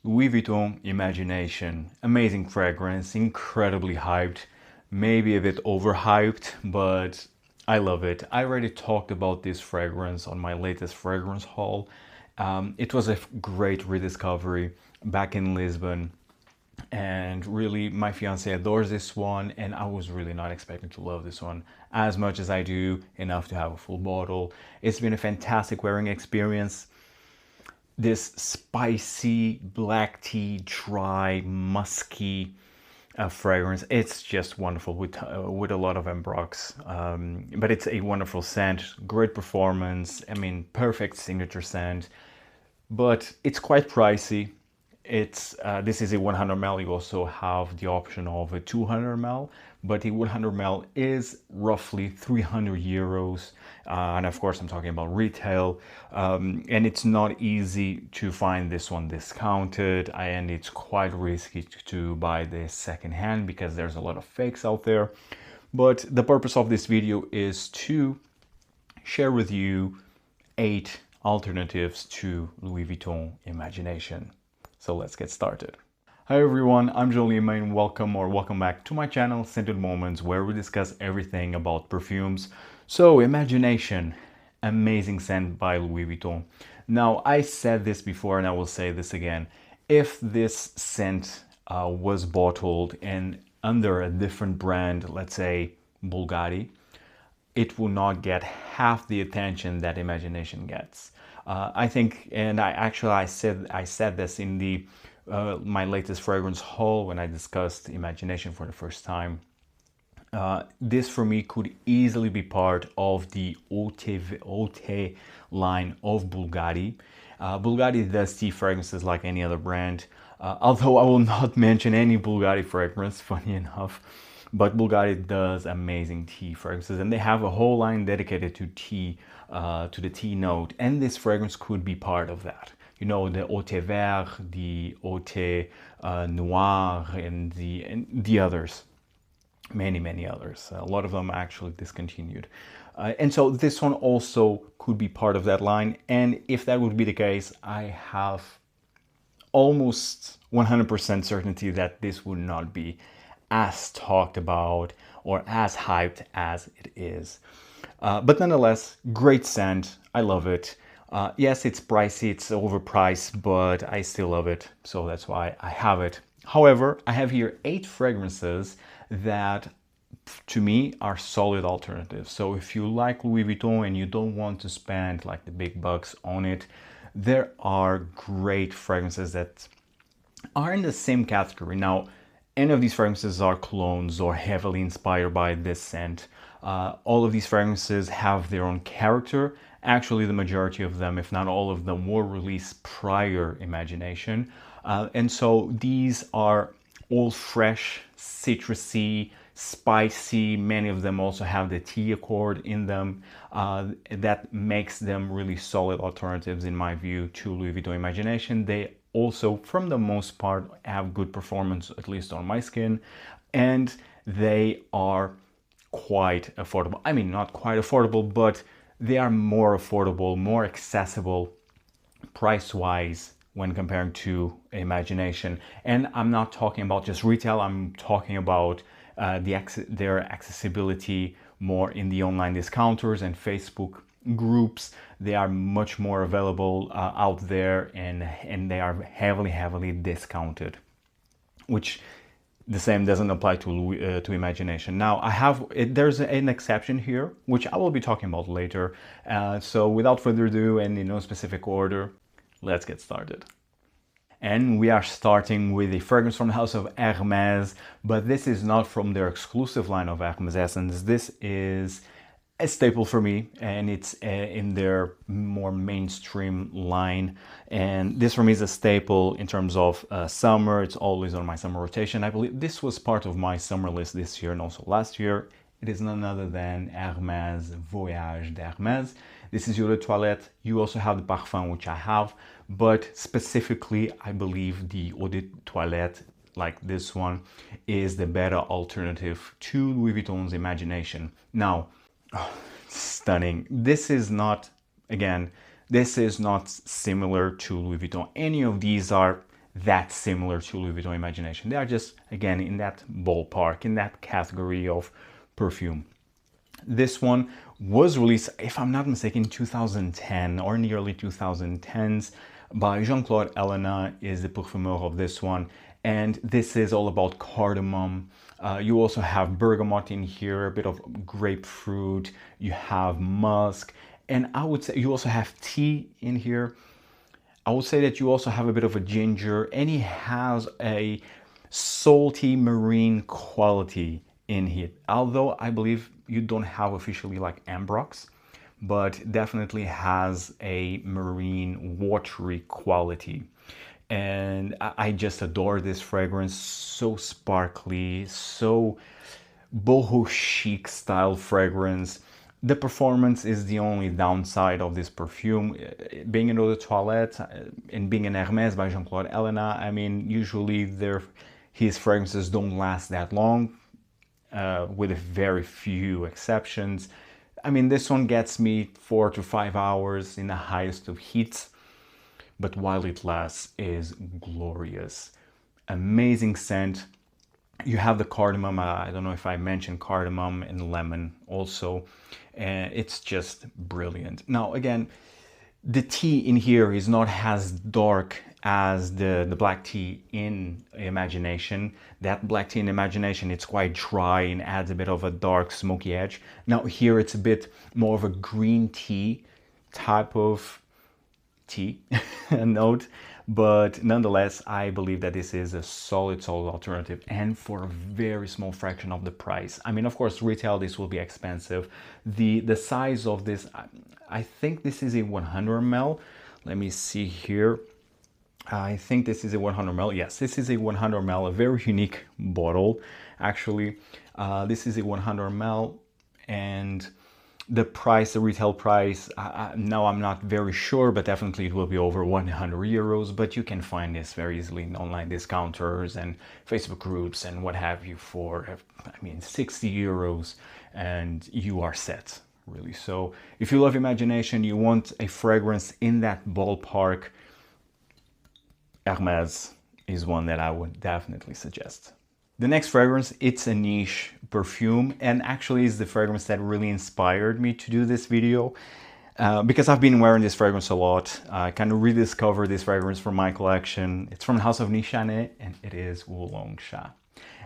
Louis Vuitton Imagination. Amazing fragrance, incredibly hyped, maybe a bit overhyped, but I love it. I already talked about this fragrance on my latest fragrance haul. It was a great rediscovery back in Lisbon, and really my fiance adores this one, and I was really not expecting to love this one as much as I do, enough to have a full bottle. It's been a fantastic wearing experience. This spicy black tea, dry, musky fragrance. It's just wonderful with a lot of Ambrox. But it's a wonderful scent, great performance. I mean, perfect signature scent. But it's quite pricey. It's this is a 100 ml. You also have the option of a 200 ml, but the 100 ml is roughly 300 euros. And of course, I'm talking about retail. And it's not easy to find this one discounted, and it's quite risky to buy this secondhand because there's a lot of fakes out there. But the purpose of this video is to share with you 8 alternatives to Louis Vuitton Imagination. So let's get started. Hi everyone, I'm Jolima and welcome back to my channel, Scented Moments, where we discuss everything about perfumes. So Imagination, amazing scent by Louis Vuitton. Now I said this before and I will say this again. If this scent was bottled and under a different brand, let's say Bulgari, it will not get half the attention that Imagination gets. I think, and I said this in the my latest fragrance haul when I discussed Imagination for the first time. This for me could easily be part of the Haute line of Bulgari. Bulgari does tea fragrances like any other brand, although I will not mention any Bulgari fragrance, funny enough. But Bulgari does amazing tea fragrances, and they have a whole line dedicated to tea, to the tea note, and this fragrance could be part of that. You know, the Haute Vert, the Haute Noir, and the others. Many others. A lot of them actually discontinued. And so this one also could be part of that line. And if that would be the case, I have almost 100% certainty that this would not be as talked about or as hyped as it is. But nonetheless, great scent. I love it. Yes, it's pricey, it's overpriced, but I still love it. So that's why I have it. However, I have here 8 fragrances that to me are solid alternatives. So if you like Louis Vuitton and you don't want to spend like the big bucks on it, there are great fragrances that are in the same category. Now, any of these fragrances are clones or heavily inspired by this scent. All of these fragrances have their own character. Actually, the majority of them, if not all of them, were released prior Imagination. And so these are all fresh, citrusy, spicy. Many of them also have the tea accord in them. That makes them really solid alternatives, in my view, to Louis Vuitton Imagination. They also, from the most part, have good performance, at least on my skin, and they are quite affordable. I mean, not quite affordable, but they are more affordable, more accessible price-wise when comparing to Imagination. And I'm not talking about just retail, I'm talking about their accessibility more in the online discounters and Facebook groups. They are much more available out there, and they are heavily discounted, which the same doesn't apply to Imagination. Now there's an exception here, which I will be talking about later. So without further ado, and in no specific order, let's get started. And we are starting with a fragrance from the house of Hermes, but this is not from their exclusive line of Hermes Essence. This is a staple for me, and it's in their more mainstream line. And this for me is a staple in terms of summer. It's always on my summer rotation. I believe this was part of my summer list this year and also last year. It is none other than Hermès Voyage d'Hermès. This is your toilette. You also have the Parfum, which I have, but specifically, I believe the eau de toilette, like this one, is the better alternative to Louis Vuitton's Imagination. Now, stunning. This is not, again, this is not similar to Louis Vuitton. Any of these are that similar to Louis Vuitton Imagination. They are just, again, in that ballpark, in that category of perfume. This one was released, if I'm not mistaken, in 2010 or in the early 2010s by Jean-Claude Ellena is the parfumeur of this one. And this is all about cardamom. You also have bergamot in here, a bit of grapefruit. You have musk. And I would say you also have tea in here. I would say that you also have a bit of a ginger, and he has a salty marine quality in here. Although I believe you don't have officially like ambrox, but definitely has a marine watery quality. And I just adore this fragrance. So sparkly, so boho chic style fragrance. The performance is the only downside of this perfume. Being an eau de toilette and being an Hermès by Jean-Claude Ellena, I mean, usually his fragrances don't last that long, with very few exceptions. I mean, this one gets me 4 to 5 hours in the highest of heats, but while it lasts, is glorious. Amazing scent. You have the cardamom. I don't know if I mentioned cardamom and lemon also. It's just brilliant. Now, again, the tea in here is not as dark as the black tea in Imagination. That black tea in Imagination, it's quite dry and adds a bit of a dark smoky edge. Now here it's a bit more of a green tea type of tea note, but nonetheless I believe that this is a solid alternative, and for a very small fraction of the price. I mean, of course, retail this will be expensive. The size of this, I think this is a 100 ml. Let me see here. I think this is a 100 ml. Yes, this is a 100 ml, a very unique bottle actually. This is a 100 ml, and the price, the retail price, now I'm not very sure, but definitely it will be over 100 euros. But you can find this very easily in online discounters and Facebook groups and what have you for, I mean, 60 euros, and you are set, really. So if you love Imagination, you want a fragrance in that ballpark, Hermès is one that I would definitely suggest. The next fragrance, it's a niche perfume, and actually is the fragrance that really inspired me to do this video, because I've been wearing this fragrance a lot. I kind of rediscovered this fragrance from my collection. It's from the house of Nishane, and it is Wulong Cha.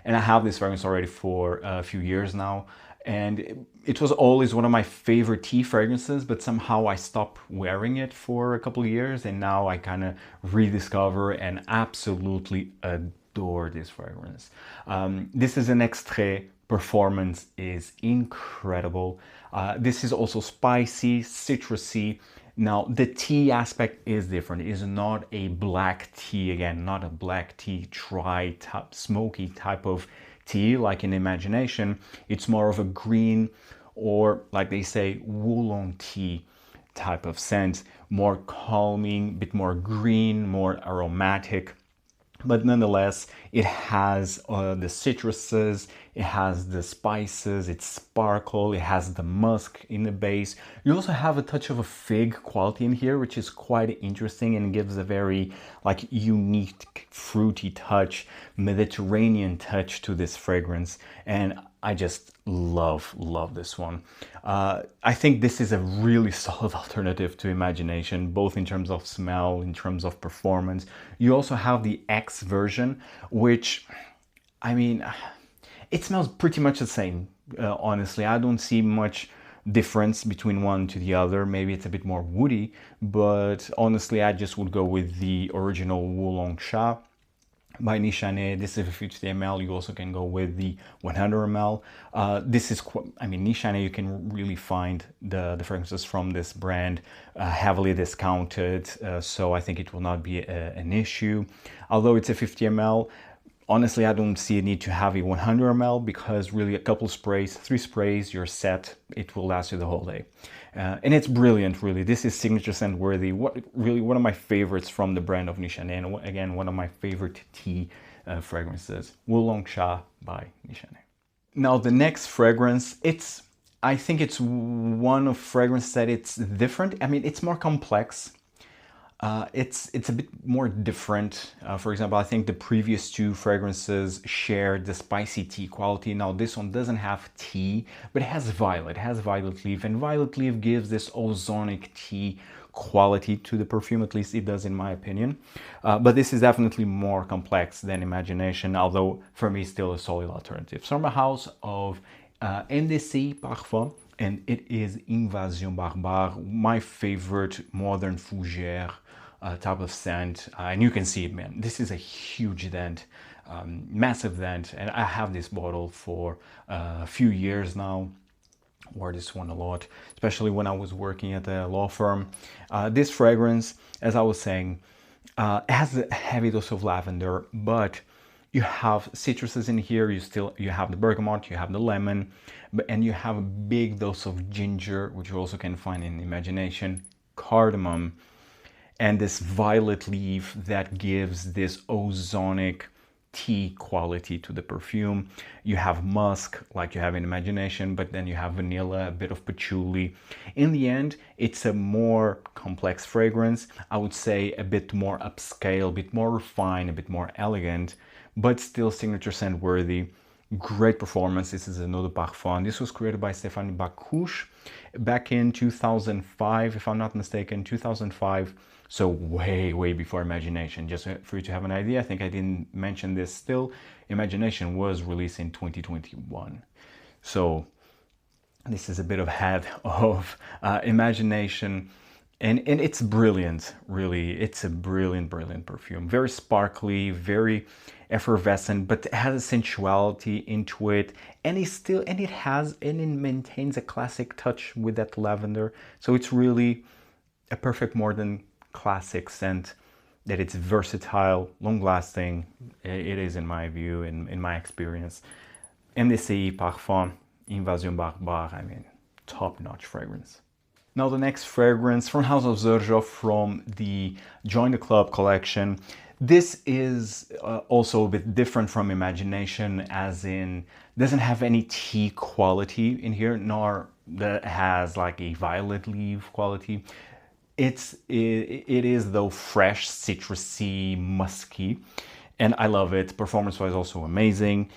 And I have this fragrance already for a few years now, and it was always one of my favorite tea fragrances, but somehow I stopped wearing it for a couple of years, and now I kind of rediscover and absolutely adore this fragrance. This is an extrait. Performance is incredible. This is also spicy, citrusy. Now the tea aspect is different. It is not a black tea, again, not a black tea, dry type, smoky type of tea like in Imagination. It's more of a green, or like they say, Wulong tea type of scent, more calming, a bit more green, more aromatic. But nonetheless, it has the citruses, it has the spices, it's sparkle, it has the musk in the base. You also have a touch of a fig quality in here, which is quite interesting and gives a very like unique fruity touch, Mediterranean touch to this fragrance. And I just love this one. I think this is a really solid alternative to Imagination, both in terms of smell, in terms of performance. You also have the X version, which, I mean, it smells pretty much the same. Honestly, I don't see much difference between one to the other. Maybe it's a bit more woody, but honestly, I just would go with the original Wulong Cha by Nishane. This is a 50 ml. You also can go with the 100 ml. This is, I mean, Nishane, you can really find the fragrances from this brand heavily discounted, so I think it will not be an issue. Although it's a 50 ml, honestly, I don't see a need to have a 100 ml, because really a couple sprays, 3 sprays, you're set. It will last you the whole day. And it's brilliant, really. This is signature scent worthy. Really one of my favorites from the brand of Nishane, and again, one of my favorite tea fragrances, Wulong Cha by Nishane. Now the next fragrance, I think it's one of fragrance that it's different. I mean, it's more complex. It's a bit more different. For example, I think the previous two fragrances shared the spicy tea quality. Now this one doesn't have tea, but it has violet. It has violet leaf, and violet leaf gives this ozonic tea quality to the perfume. At least it does, in my opinion. But this is definitely more complex than Imagination, although for me still a solid alternative. So I'm a house of MDCI Parfum, and it is Invasion Barbare, my favorite modern fougère type of scent. And you can see it, man. This is a huge dent, massive dent, and I have this bottle for a few years now. Wore this one a lot, especially when I was working at a law firm. This fragrance, as I was saying, has a heavy dose of lavender, but you have citruses in here. You have the bergamot, you have the lemon, and you have a big dose of ginger, which you also can find in Imagination, cardamom, and this violet leaf that gives this ozonic tea quality to the perfume. You have musk like you have in Imagination, but then you have vanilla, a bit of patchouli. In the end, it's a more complex fragrance. I would say a bit more upscale, a bit more refined, a bit more elegant, but still signature scent worthy. Great performance. This is another parfum. This was created by Stéphane Bacouche back in 2005, if I'm not mistaken, 2005. So way before Imagination. Just for you to have an idea, I think I didn't mention this still. Imagination was released in 2021. So this is a bit of ahead of Imagination. And it's brilliant, really. It's a brilliant perfume. Very sparkly, very effervescent, but it has a sensuality into it. And it maintains a classic touch with that lavender. So it's really a perfect modern classic scent, that it's versatile, long-lasting. It is, in my view, in my experience. MDCI Parfum, Invasion Barbare, I mean, top-notch fragrance. Now the next fragrance from House of Xerjoff from the Join the Club collection. This is also a bit different from Imagination, as in doesn't have any tea quality in here, nor that has like a violet leaf quality. It is though fresh, citrusy, musky, and I love it. Performance-wise also amazing.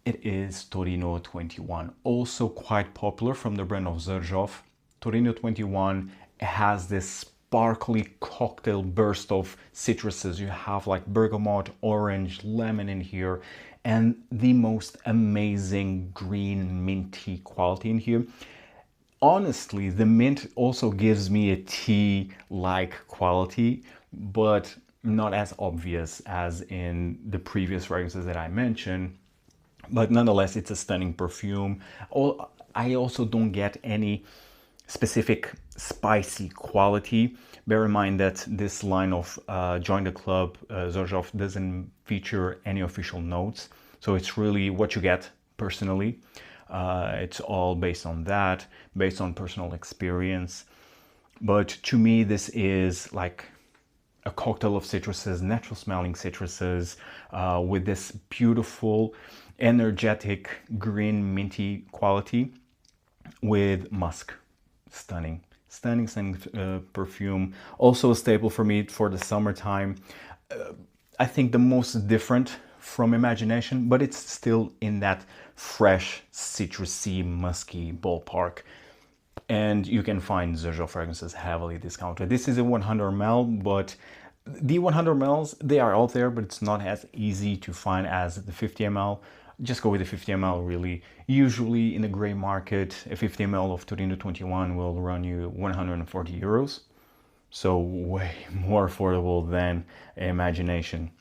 It is Torino 21, also quite popular from the brand of Xerjoff. Torino 21 has this sparkly cocktail burst of citruses. You have like bergamot, orange, lemon in here, and the most amazing green minty quality in here. Honestly, the mint also gives me a tea-like quality, but not as obvious as in the previous fragrances that I mentioned. But nonetheless, it's a stunning perfume. I also don't get any specific spicy quality. Bear in mind that this line of Join the Club Xerjoff doesn't feature any official notes, so it's really what you get personally. It's all based on that, based on personal experience. But to me, this is like a cocktail of citruses, natural smelling citruses, with this beautiful, energetic, green, minty quality with musk. Stunning perfume. Also a staple for me for the summertime. I think the most different from Imagination, but it's still in that fresh, citrusy, musky ballpark. And you can find Xerjoff fragrances heavily discounted. This is a 100 ml, but the 100 mls, they are out there, but it's not as easy to find as the 50 ml. Just go with the 50 ml, really. Usually in the gray market, a 50 ml of Torino 21 will run you 140 euros. So way more affordable than Imagination.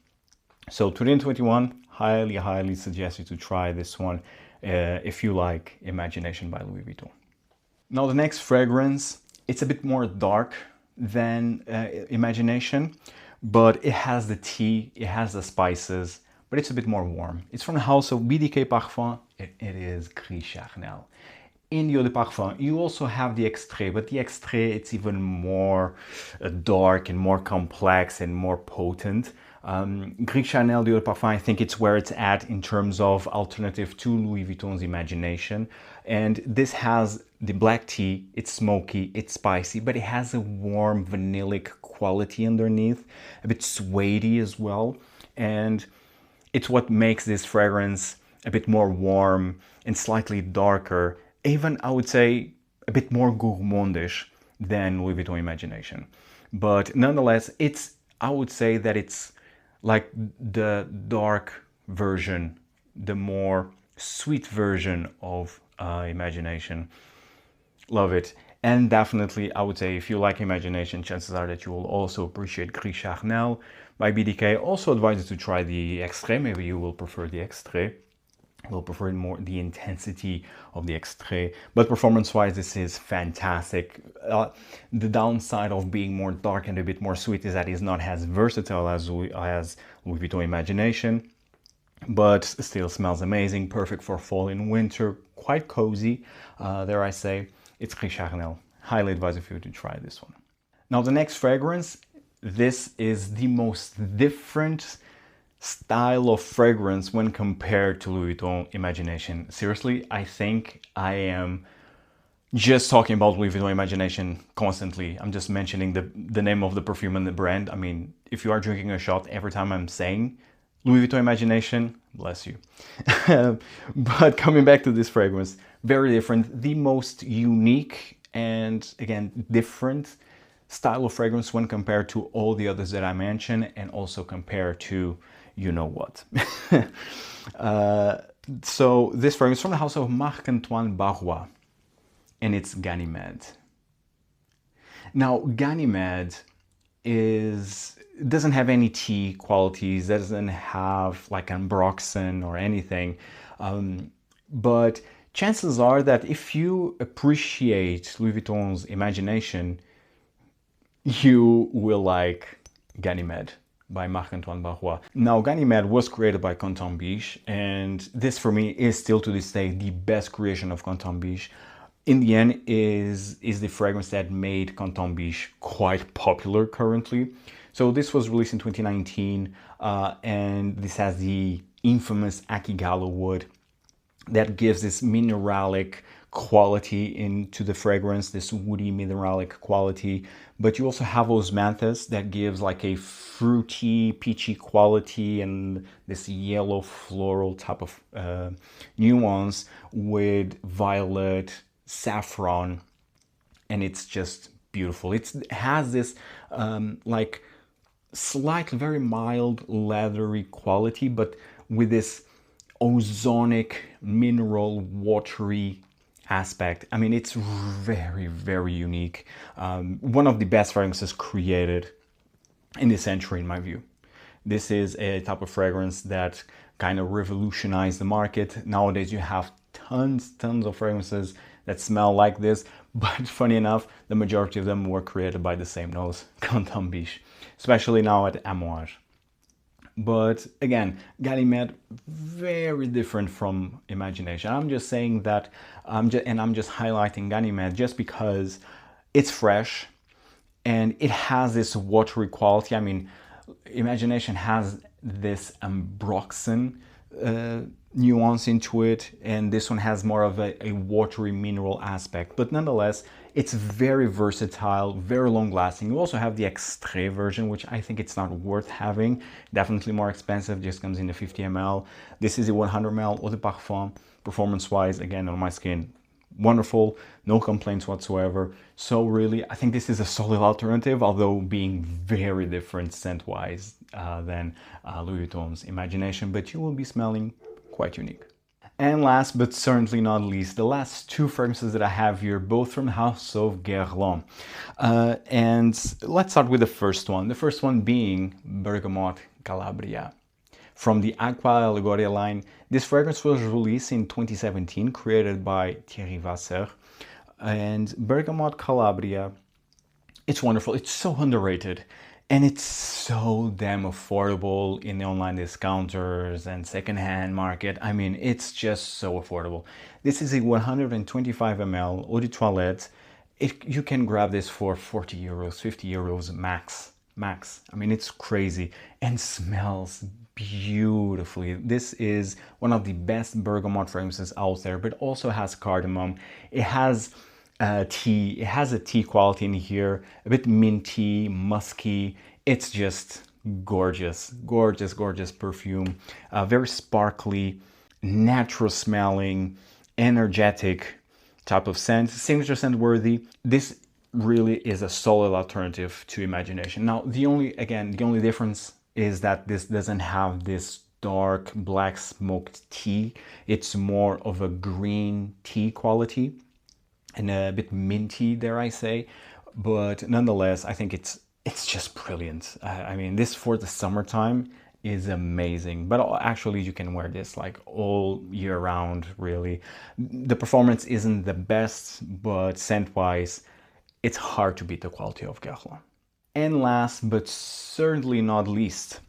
So Torino 21, highly suggest you to try this one if you like Imagination by Louis Vuitton. Now the next fragrance, it's a bit more dark than Imagination, but it has the tea, it has the spices, but it's a bit more warm. It's from the house of BDK Parfum. It is Gris Charnel. In the Eau de Parfum, you also have the Extrait, but the Extrait, it's even more dark and more complex and more potent. Gris Charnel de Parfum, I think it's where it's at in terms of alternative to Louis Vuitton's Imagination. And this has the black tea, it's smoky, it's spicy, but it has a warm vanillic quality underneath, a bit suede-y as well. And it's what makes this fragrance a bit more warm and slightly darker, even I would say a bit more gourmandish than Louis Vuitton Imagination. But nonetheless, I would say that it's like the dark version, the more sweet version of Imagination. Love it. And definitely, I would say if you like Imagination, chances are that you will also appreciate Gris Charnel by BDK. Also advise you to try the Extrait. Maybe you will prefer the Extrait. Will prefer more the intensity of the Extrait, but performance-wise, this is fantastic. The downside of being more dark and a bit more sweet is that it's not as versatile as Louis Vuitton Imagination, but still smells amazing, perfect for fall and winter, quite cozy, dare I say. It's Gris Charnel. Highly advise you to try this one. Now the next fragrance, this is the most different style of fragrance when compared to Louis Vuitton Imagination. Seriously, I think I am just talking about Louis Vuitton Imagination constantly. I'm just mentioning the name of the perfume and the brand. I mean, if you are drinking a shot every time I'm saying Louis Vuitton Imagination, bless you. But coming back to this fragrance, very different, the most unique and again different style of fragrance when compared to all the others that I mentioned, and also compared to you know what. So this fragrance from the house of Marc-Antoine Barrois, and it's Ganymede. Now Ganymede doesn't have any tea qualities, doesn't have like ambroxan or anything, but chances are that if you appreciate Louis Vuitton's Imagination, you will like Ganymede by Marc-Antoine Barrois. Now, Ganymede was created by Canton Biche, and this for me is still to this day the best creation of Canton Biche. In the end, is the fragrance that made Canton Biche quite popular currently. So this was released in 2019, and this has the infamous Akigalo wood that gives this mineralic quality into the fragrance, this woody mineralic quality. But you also have osmanthus that gives like a fruity, peachy quality and this yellow floral type of nuance with violet, saffron, and it's just beautiful. It has this like slight, very mild leathery quality, but with this ozonic, mineral, watery aspect. I mean, it's very, very unique. One of the best fragrances created in this century, in my view. This is a type of fragrance that kind of revolutionized the market. Nowadays, you have tons of fragrances that smell like this, but funny enough, the majority of them were created by the same nose, Canton Biche, especially now at Amouage. But again, Ganymede, very different from Imagination. I'm just saying that, I'm just highlighting Ganymede just because it's fresh and it has this watery quality. I mean, Imagination has this ambroxan nuance into it, and this one has more of a watery mineral aspect. But nonetheless, it's very versatile, very long lasting. You also have the Extrait version, which I think it's not worth having. Definitely more expensive, just comes in the 50 ml. This is a 100 ml Eau de Parfum. Performance wise, again, on my skin, wonderful, no complaints whatsoever. So really, I think this is a solid alternative, although being very different scent wise than Louis Vuitton's Imagination, but you will be smelling quite unique. And last but certainly not least, the last two fragrances that I have here, both from the house of Guerlain. And let's start with the first one. The first one being Bergamote Calabria. From the Aqua Allegoria line, this fragrance was released in 2017, created by Thierry Vasser. And Bergamote Calabria, it's wonderful. It's so underrated. And it's so damn affordable in the online discounters and secondhand market. I mean, it's just so affordable. This is a 125 ml Eau de Toilette. You can grab this for 40 euros, 50 euros max. max. I mean, it's crazy and smells beautifully. This is one of the best bergamot fragrances out there, but also has cardamom. It has tea. It has a tea quality in here, a bit minty, musky. It's just gorgeous, gorgeous, gorgeous perfume. Very sparkly, natural smelling, energetic type of scent, signature scent worthy. This really is a solid alternative to Imagination. Now, the only difference is that this doesn't have this dark black smoked tea. It's more of a green tea quality and a bit minty, dare I say. But nonetheless, I think it's just brilliant. I mean, this for the summertime is amazing, but actually you can wear this like all year round, really. The performance isn't the best, but scent wise, it's hard to beat the quality of Guerlain. And last, but certainly not least,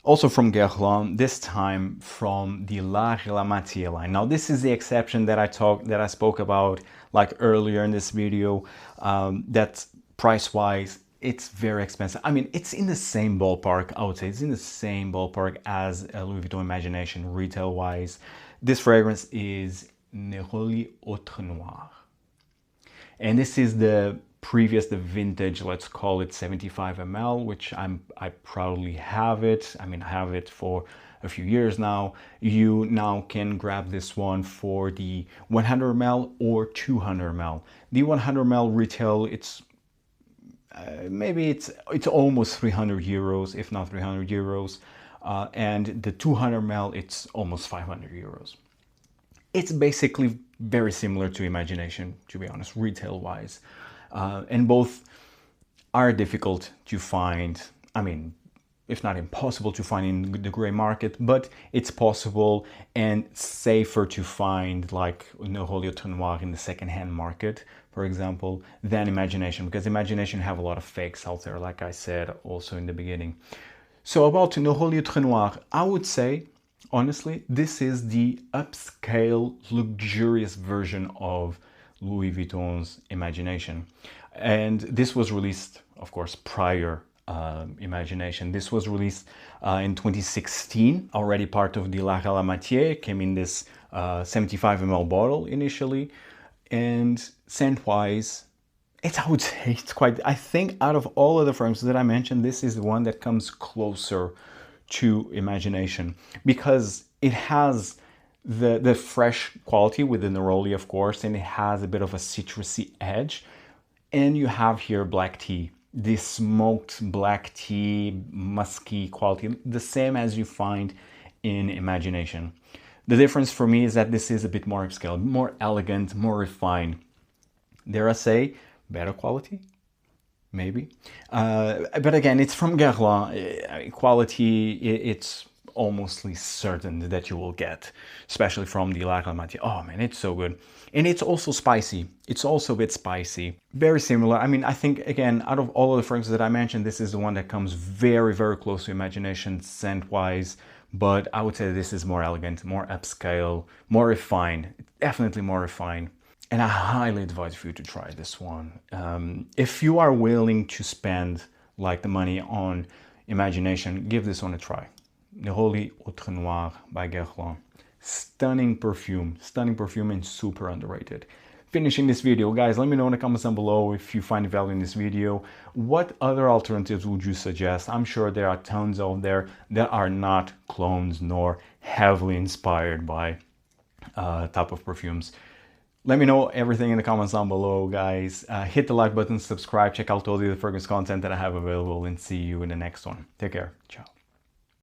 also from Guerlain, this time from the La Relamatière line. Now, this is the exception that I spoke about like earlier in this video, that price-wise, it's very expensive. I mean, it's in the same ballpark, I would say. It's in the same ballpark as Louis Vuitton Imagination retail-wise. This fragrance is Neroli Outrenoir. And this is the vintage, let's call it 75 ml, which I proudly have it. I mean, I have it for a few years now. You now can grab this one for the 100 ml or 200 ml. The 100 ml retail, it's maybe it's almost 300 euros, if not 300 euros. And the 200 ml, it's almost 500 euros. It's basically very similar to Imagination, to be honest, retail-wise. And both are difficult to find. I mean, if not impossible to find in the gray market, but it's possible and safer to find, like Neroli Outrenoir in the second-hand market, for example, than Imagination, because Imagination have a lot of fakes out there, like I said also in the beginning. So about Neroli Outrenoir, I would say, honestly, this is the upscale, luxurious version of Louis Vuitton's Imagination. And this was released, of course, prior Imagination. This was released in 2016, already part of the La Relamatière, came in this 75 ml bottle initially. And scent-wise, I would say it's quite, I think out of all of the fragrances that I mentioned, this is the one that comes closer to Imagination, because it has the fresh quality with the Neroli, of course, and it has a bit of a citrusy edge. And you have here black tea, this smoked black tea, musky quality, the same as you find in Imagination. The difference for me is that this is a bit more upscale, more elegant, more refined. Dare I say, better quality? Maybe. But again, it's from Guerlain. Quality, it's almostly certain that you will get, especially from the La Relamatière. Oh man, it's so good. And it's also spicy. It's also a bit spicy. Very similar. I mean, I think, again, out of all of the fragrances that I mentioned, this is the one that comes very, very close to Imagination scent-wise. But I would say this is more elegant, more upscale, more refined. Definitely more refined. And I highly advise for you to try this one. If you are willing to spend like the money on Imagination, give this one a try. Neroli Outrenoir by Guerlain. Stunning perfume and super underrated. Finishing this video, guys, let me know in the comments down below if you find value in this video. What other alternatives would you suggest? I'm sure there are tons out there that are not clones nor heavily inspired by type of perfumes. Let me know everything in the comments down below, guys. Hit the like button, subscribe, check out all the other fragrance content that I have available, and see you in the next one. Take care. Ciao.